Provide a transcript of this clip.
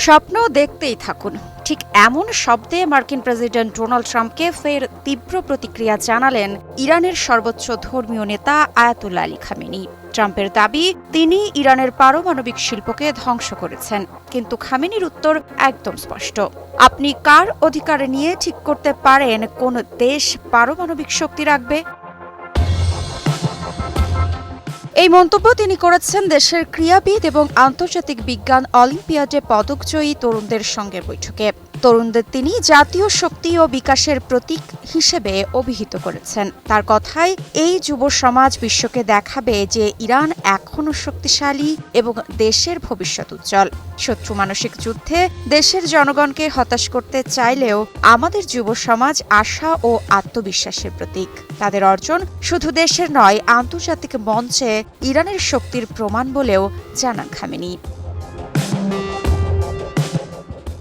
স্বপ্ন দেখতেই থাকুন, ঠিক এমন শব্দে মার্কিন প্রেসিডেন্ট ডোনাল্ড ট্রাম্পকে ফের তীব্র প্রতিক্রিয়া জানালেন ইরানের সর্বোচ্চ ধর্মীয় নেতা আয়াতুল্লাহ আলী খামেনি। ট্রাম্পের দাবি, তিনি ইরানের পারমাণবিক শিল্পকে ধ্বংস করেছেন। কিন্তু খামেনির উত্তর একদম স্পষ্ট। আপনি কার অধিকার নিয়ে ঠিক করতে পারেন কোন দেশ পারমাণবিক শক্তি রাখবে? এই মন্তব্য তিনি করেছেন দেশের ক্রীড়াবিদ এবং আন্তর্জাতিক বিজ্ঞান অলিম্পিয়াডে পদকজয়ী তরুণদের সঙ্গে বৈঠকে। তরুণদের তিনি জাতীয় শক্তি ও বিকাশের প্রতীক হিসেবে অভিহিত করেছেন। তার কথায়, এই যুব সমাজ বিশ্বকে দেখাবে যে ইরান এখনও শক্তিশালী এবং দেশের ভবিষ্যৎ উজ্জ্বল। শত্রু মানসিক যুদ্ধে দেশের জনগণকে হতাশ করতে চাইলেও আমাদের যুব সমাজ আশা ও আত্মবিশ্বাসের প্রতীক। তাদের অর্জন শুধু দেশের নয়, আন্তর্জাতিক মঞ্চে ইরানের শক্তির প্রমাণ বলেও জানান খামেনি।